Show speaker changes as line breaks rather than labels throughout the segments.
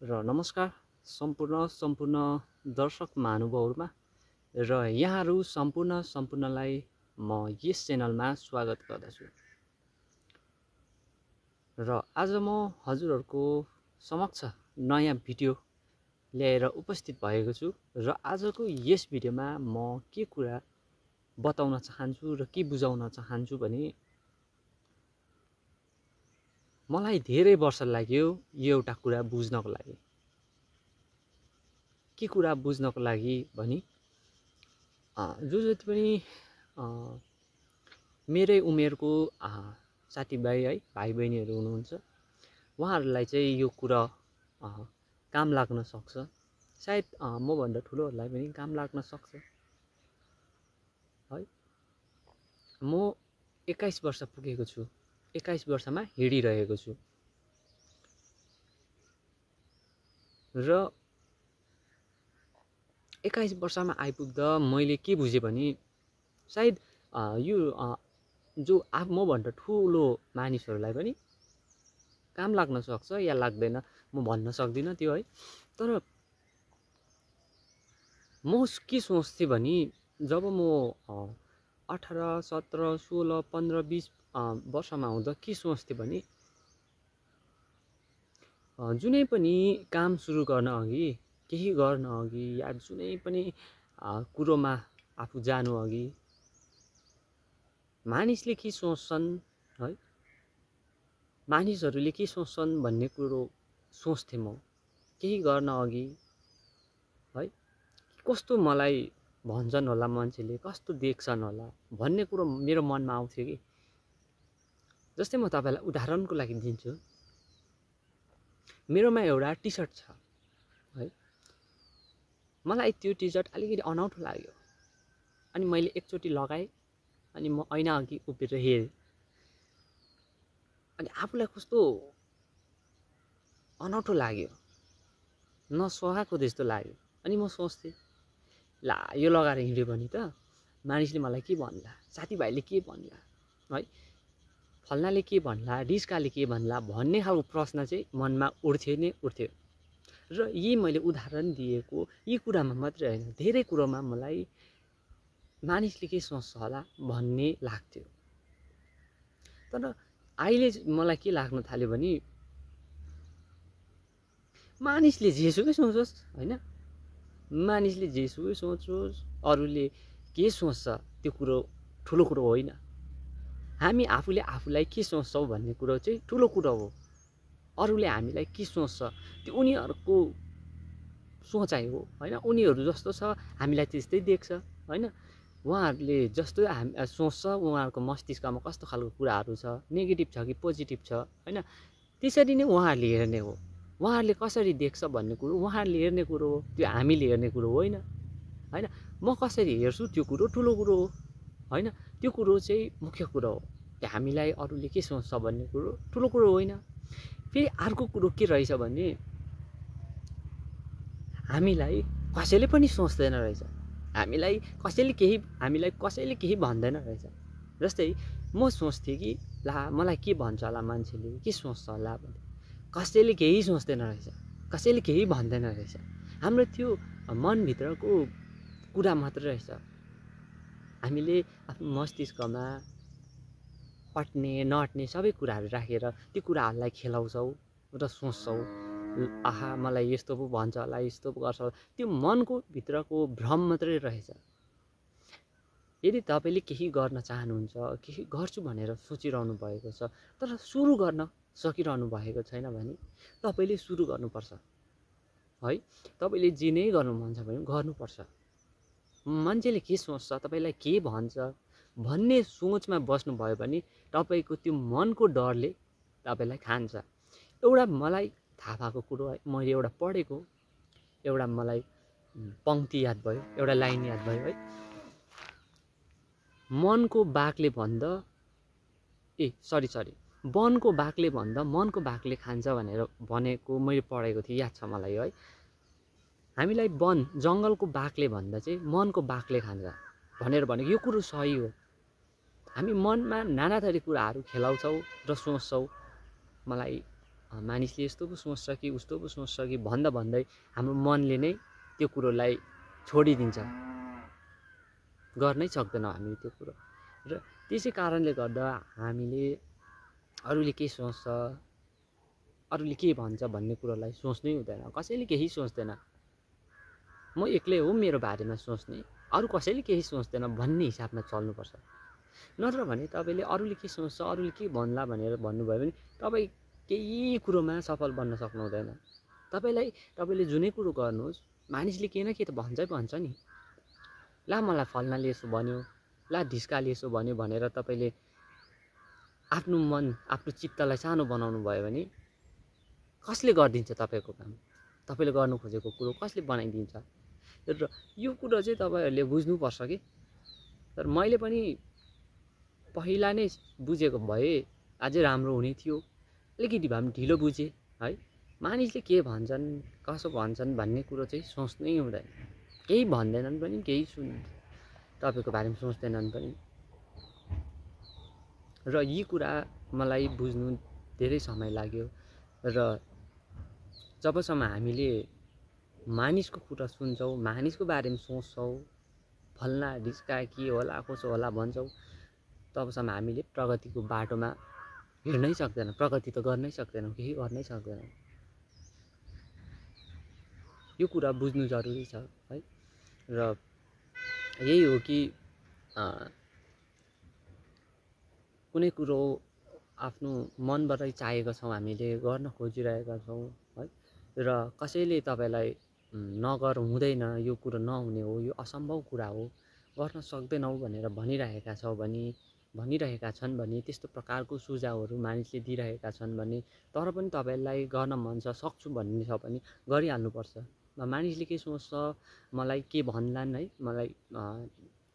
र नमस्कार सम्पूर्ण दर्शक महानुभावहरुमा र यहाँहरू सम्पूर्णलाई म यस च्यानलमा स्वागत गर्दछु। र आज म हजुरहरुको समक्ष नयाँ भिडियो ल्याएर उपस्थित भएको छु र आजको यस भिडियोमा म के कुरा बताउन चाहन्छु र के बुझाउन चाहन्छु भने मलाई धेरै वर्ष लाग्यो यो एउटा कुरा बुझ्नको लागि। के कुरा बुझ्नको लागि भनी जो जति पनि मेरै उमेरको साथीभाइ है भाइ बहिनीहरू हुनुहुन्छ उहाँहरूलाई चाहिँ यो कुरा काम लाग्न सक्छ। सायद म भन्दा ठुलोहरूलाई पनि काम लाग्न सक्छ है। म 21 वर्ष पुगेको छु, 21 वर्षमा हिँडिरहेको छु र 21 वर्षमा आइपुग्दा मैले के बुझेँ भने सायद यो जो म भन्दा ठुलो मानिसहरूलाई पनि काम लाग्न सक्छ या लाग्दैन म भन्न सक्दिनँ त्यो है। तर म के सोच्थेँ भने जब म 18, 17, 16, 15, 20 वर्षमा हुँदा के सोच्थेँ भने जुनै पनि काम सुरु गर्न अघि केही गर्न अघि या जुनै पनि कुरोमा आफू जानु अघि मानिसले के सोच्छन् है, मानिसहरूले के सोच्छन् भन्ने कुरो सोच्थेँ म। केही गर्न अघि है कस्तो मलाई भन्छन् होला मान्छेले, कस्तो देख्छन् होला भन्ने कुरो मेरो मनमा आउँथ्यो कि। जस्तै म तपाईलाई उदाहरणको लागि दिन्छु। मेरोमा एउटा टी-शर्ट छ है, मलाई त्यो टी-शर्ट अलिकति अनौठो लाग्यो अनि मैले एकचोटी लगाएँ अनि म ऐना अघि उभिएर हेरेँ अनि आफूलाई कस्तो अनौठो लाग्यो, नसोहाको जस्तो लाग्यो। अनि म सोच्थेँ ला यो लगाएर हिँड्यो भने त मानिसले मलाई के भन्ला, साथीभाइले के भन्ला है, फल्नाले के भन्ला, डिस्काले के भन्ला भन्ने खालको प्रश्न चाहिँ मनमा उठ्थ्यो नै उठ्थ्यो। र यी मैले उदाहरण दिएको यी कुरामा मात्रै हैन, धेरै कुरामा मलाई मानिसले के सोच्छ होला भन्ने लाग्थ्यो। तर अहिले मलाई के लाग्न थाल्यो भने मानिसले जेसुकै सोचोस् हैन, मानिसले जेसुकै सोचोस्, अरूले के सोच्छ त्यो कुरो ठुलो कुरो होइन। हामी आफूले आफूलाई के सोच्छौं भन्ने कुरो चाहिँ ठुलो कुरो हो। अरूले हामीलाई के सोच्छ त्यो उनीहरुको सोचाइ हो हैन। उनीहरु जस्तो छ हामीलाई त्यस्तै देख्छ हैन। उहाँहरुले जस्तो सोच्छ, उहाँहरुको मस्तिष्कमा कस्तो खालको कुराहरु छ, नेगेटिभ छ कि पोजिटिभ छ हैन, त्यसरी नै उहाँहरुले हेर्ने हो। उहाँहरुले कसरी देख्छ भन्ने कुरो उहाँहरुले हेर्ने कुरो हो, त्यो हामीले हेर्ने कुरो होइन हैन। म कसरी हेर्छु त्यो कुरो ठुलो कुरो हो हैन, त्यो कुरो चाहिँ मुख्य कुरो हो। त्यो हामीलाई अरूले के सोच्छ भन्ने कुरो ठुलो कुरो होइन। फेरि अर्को कुरो के रहेछ भने हामीलाई कसैले पनि सोच्दैन रहेछ, हामीलाई कसैले केही भन्दैन रहेछ। जस्तै म सोच्थेँ कि ला मलाई के भन्छ होला मान्छेले, के सोच्छ होला भन्ने, कसैले केही सोच्दैन रहेछ, कसैले केही भन्दैन रहेछ। हाम्रो त्यो मनभित्रको कुरा मात्र रहेछ। हामीले आफ्नो मस्तिष्कमा अट्ने नअट्ने सबै कुराहरू राखेर त्यो कुराहरूलाई खेलाउँछौँ र सोच्छौँ आहा मलाई यस्तो पो भन्छ होला, यस्तो पो गर्छ होला। त्यो मनको भित्रको भ्रम मात्रै रहेछ। यदि तपाईले केही गर्न चाहनुहुन्छ, केही गर्छु भनेर सोचिरहनु भएको छ तर सुरु गर्न सकिरहनु भएको छैन भने तपाईले सुरु गर्नुपर्छ है। तपाईले जे नै गर्नु मन छ भने गर्नुपर्छ। मान्छेले के सोच्छ, तपाईलाई के भन्छ भन्ने सोचमा बस्नु भयो भने तपाईको त्यो मनको डरले तपाईलाई खान्छ। एउटा मलाई थाहा भएको कुरो है, मैले एउटा पढेको एउटा मलाई पंक्ति याद भयो, एउटा लाइन याद भयो है। मनको बाघले भन्दा वनको बाघले भन्दा मनको बाघले खान्छ भनेर भनेको मैले पढेको थिएँ, याद छ मलाई है। हामीलाई वन जंगलको बाघले भन्दा चाहिँ मनको बाघले खान्छ भनेर भनेको यो कुरो सही हो। हामी मनमा नाना थरी कुराहरू खेलाउँछौँ र सोच्छौँ मलाई मानिसले यस्तो पो सोच्छ कि उस्तो पो सोच्छ कि भन्दा भन्दै हाम्रो मनले नै त्यो कुरोलाई छोडिदिन्छ, गर्नै सक्दैनौँ हामी त्यो कुरो। र त्यसै कारणले गर्दा हामीले अरूले के सोच्छ, अरूले के भन्छ भन्ने कुरोलाई सोच्नै हुँदैन। कसैले केही सोच्दैन, म एक्लै हो मेरो बारेमा सोच्ने, अरू कसैले केही सोच्दैन भन्ने हिसाबमा चल्नुपर्छ। नत्र भने तपाईँले अरूले के सोच्छ, अरूले के भन्ला भनेर भन्नुभयो भने तपाईँ केही कुरोमा सफल बन्न सक्नुहुँदैन। तपाईँले जुनै कुरो गर्नुहोस्, मानिसले के न के त भन्छ नि। ला मलाई फल्नाले यसो भन्यो, ला ढिस्काले यसो भन्यो भनेर तपाईँले आफ्नो मन, आफ्नो चित्तलाई सानो बनाउनु भयो भने कसले गरिदिन्छ तपाईँको काम? तपाईँले गर्नु खोजेको कुरो कसले बनाइदिन्छ? र यो कुरो चाहिँ तपाईँहरूले बुझ्नुपर्छ कि। तर मैले पनि पहिला नै बुझेको भए अझै राम्रो हुने थियो। अलिकति भए पनि ढिलो बुझेँ है। मानिसले के भन्छन्, कसो भन्छन् भन्ने कुरो चाहिँ सोच्नै हुँदैन। केही भन्दैनन् पनि, केही तपाईँको बारेमा सोच्दैनन् पनि। र यी कुरा मलाई बुझ्नु धेरै समय लाग्यो। र जबसम्म हामीले मानिसको कुरा सुन्छौँ, मानिसको बारेमा सोच्छौँ, फल्ना ढिस्का के होला कसो होला भन्छौँ, तबसम्म हामीले प्रगतिको बाटोमा हिँड्नै सक्दैनौँ, प्रगति त गर्नै सक्दैनौँ, केही गर्नै सक्दैनौँ। यो कुरा बुझ्नु जरुरी छ है। र यही हो कि कुनै कुरो आफ्नो मनबाटै चाहेको छौँ, हामीले गर्न खोजिरहेका छौँ है। र कसैले तपाईँलाई नगर हुँदैन, यो कुरो नहुने हो, यो असम्भव कुरा हो, गर्न सक्दैनौ भनेर भनिरहेका छन् भने त्यस्तो प्रकारको सुझावहरू मानिसले दिइरहेका छन् भने, तर पनि तपाईँलाई गर्न मन छ, सक्छु भन्ने छ भने गरिहाल्नुपर्छ। मानिसले के सोच्छ, मलाई के भन्लान् है, मलाई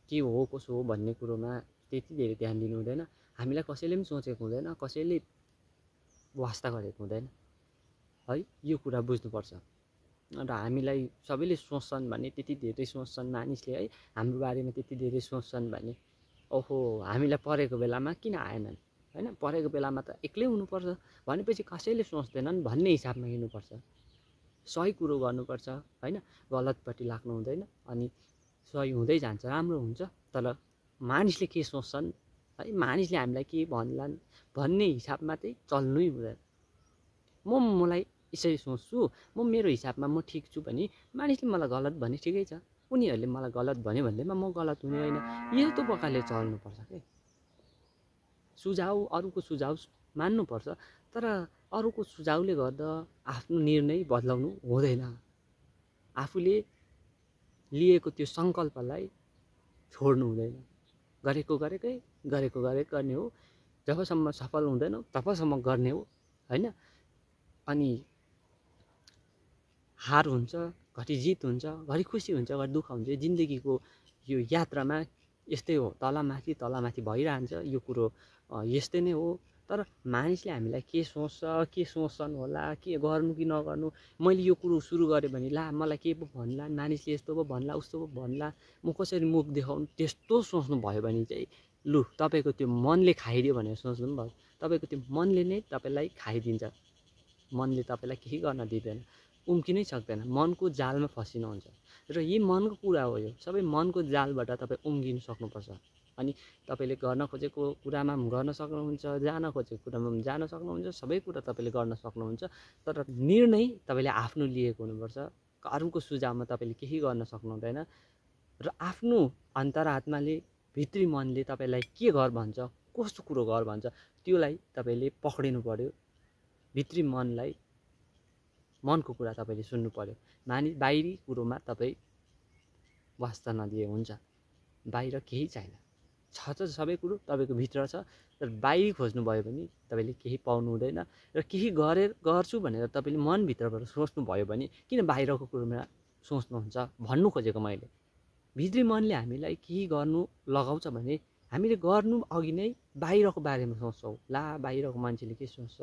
के हो कसो हो भन्ने कुरोमा त्यति धेरै ध्यान दिनु हुँदैन। हामीलाई कसैले पनि सोचेको हुँदैन, कसैले वास्ता गरेको हुँदैन है। यो कुरा बुझ्नुपर्छ। र हामीलाई सबैले सोच्छन् भने, त्यति धेरै सोच्छन् मानिसले है, हाम्रो बारेमा त्यति धेरै सोच्छन् भने, ओहो हामीलाई परेको बेलामा किन आएनन् होइन? परेको बेलामा त एक्लै हुनुपर्छ भनेपछि कसैले सोच्दैनन् भन्ने हिसाबमा हिँड्नुपर्छ। सही कुरो गर्नुपर्छ होइन, गलतपट्टि लाग्नु हुँदैन। अनि सही हुँदै जान्छ, राम्रो हुन्छ। तर मानिसले के सोच्छन् है, मानिसले हामीलाई के भन्लान् भन्ने हिसाबमा चाहिँ चल्नै हुँदैन। मलाई यसरी सोच्छु, म मेरो हिसाबमा म ठिक छु भने मानिसले मलाई गलत भने ठिकै छ, उनीहरूले मलाई गलत भन्यो भन्दैमा म गलत हुने होइन। यस्तो प्रकारले चल्नुपर्छ के। अरूको सुझाव मान्नुपर्छ, तर अरूको सुझावले गर्दा आफ्नो निर्णय बदलाउनु हुँदैन। आफूले लिएको त्यो सङ्कल्पलाई छोड्नु हुँदैन। गरेकै गर्ने हो। जबसम्म सफल हुँदैनौ तबसम्म गर्ने हो होइन। अनि हार हुन्छ, घरि जित हुन्छ, घरि खुसी हुन्छ, घरि दुःख हुन्छ। जिन्दगीको यो यात्रामा यस्तै हो, तलमाथि भइरहन्छ। यो कुरो यस्तै नै हो। तर मानिसले हामीलाई के सोच्छ, के सोच्छन् होला, के गर्नु कि नगर्नु, मैले यो कुरो सुरु गरेँ भने ला मलाई के पो भन्ला, मानिसले यस्तो पो भन्ला, उस्तो पो भन्ला, म कसरी मुख देखाउनु, त्यस्तो सोच्नु भयो भने चाहिँ लु तपाईँको त्यो मनले खाइदियो भनेर सोच्नु पनि भयो। तपाईँको त्यो मनले नै तपाईँलाई खाइदिन्छ। मनले तपाईँलाई केही गर्न दिँदैन, उम्किनै सक्दैन, मनको जालमा फसिनुहुन्छ। र यही मनको कुरा हो। यो सबै मनको जालबाट तपाईँ उम्किनु सक्नुपर्छ। अनि तपाईँले गर्न खोजेको कुरामा पनि गर्न सक्नुहुन्छ, जान खोजेको कुरामा पनि जान सक्नुहुन्छ, सबै कुरा तपाईँले गर्न सक्नुहुन्छ। तर निर्णय तपाईँले आफ्नो लिएको हुनुपर्छ। अरूको सुझावमा तपाईँले केही गर्न सक्नुहुँदैन। र आफ्नो अन्तरात्माले, भित्री मनले तपाईँलाई के गर भन्छ, कस्तो कुरो गर भन्छ, त्योलाई तपाईँले पक्रिनु पर्यो। भित्री मनलाई, मनको कुरा तपाईँले सुन्नु पर्यो। बाहिरी कुरोमा तपाईँ वास्ता नदिए हुन्छ। बाहिर केही छैन, छ सबै कुरो तपाईँको भित्र छ। तर बाहिरी खोज्नुभयो भने तपाईँले केही पाउनु हुँदैन। र केही गर्छु भनेर तपाईँले मनभित्रबाट सोच्नुभयो भने किन बाहिरको कुरोमा सोच्नुहुन्छ भन्नु खोजेको मैले। भित्री मनले हामीलाई केही गर्नु लगाउँछ भने हामीले गर्नु अघि नै बाहिरको बारेमा सोच्छौँ। ला बाहिरको मान्छेले के सोच्छ,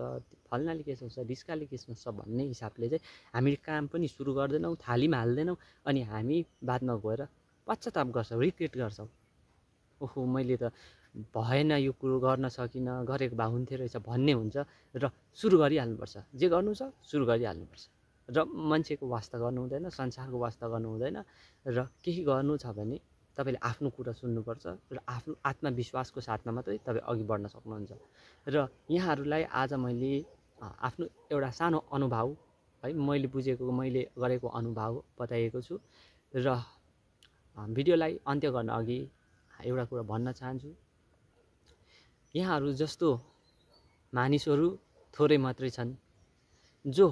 फल्नाले के सोच्छ, ढिस्काले के सोच्छ भन्ने हिसाबले चाहिँ हामीले काम पनि सुरु गर्दैनौँ, थाली पनि हाल्दैनौँ। अनि हामी बादमा गएर पश्चाताप गर्छौँ, रिग्रेट गर्छौँ। ओहो मैले त भएन यो कुरो गर्न सकिनँ, गरेको भए हुन्थ्यो रहेछ भन्ने हुन्छ र सुरु गरिहाल्नुपर्छ। जे गर्नु छ सुरु गरिहाल्नुपर्छ र मान्छेको वास्ता गर्नु हुँदैन, संसारको वास्ता गर्नु हुँदैन र केही गर्नु छ भने तपाईँले आफ्नो कुरा सुन्नुपर्छ र आफ्नो आत्मविश्वासको साथमा मात्रै तपाईँ अघि बढ्न सक्नुहुन्छ। र यहाँहरूलाई आज मैले आफ्नो एउटा सानो अनुभव है, मैले बुझेको, मैले गरेको अनुभव बताएको छु र भिडियोलाई अन्त्य गर्न अघि एउटा कुरा भन्न चाहन्छु। यहाँहरू जस्तो मानिसहरू थोरै मात्रै छन् जो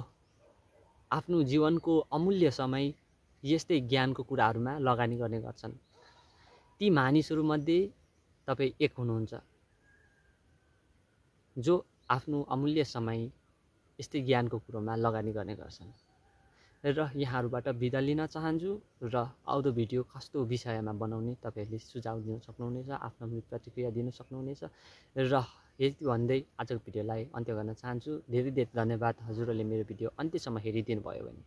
आफ्नो जीवनको अमूल्य समय यस्तै ज्ञानको कुराहरूमा लगानी गर्ने गर्छन्। ती मानिसहरूमध्ये तपाईँ एक हुनुहुन्छ जो आफ्नो अमूल्य समय यस्तै ज्ञानको कुरोमा लगानी गर्ने गर्छन्। र यहाँहरूबाट बिदा लिन चाहन्छु र आउँदो भिडियो कस्तो विषयमा बनाउने तपाईँहरूले सुझाव दिन सक्नुहुनेछ, आफ्नो प्रतिक्रिया दिन सक्नुहुनेछ। र यति भन्दै आजको भिडियोलाई अन्त्य गर्न चाहन्छु। धेरै धेरै धन्यवाद हजुरहरूले मेरो भिडियो अन्त्यसम्म हेरिदिनु भयो भने।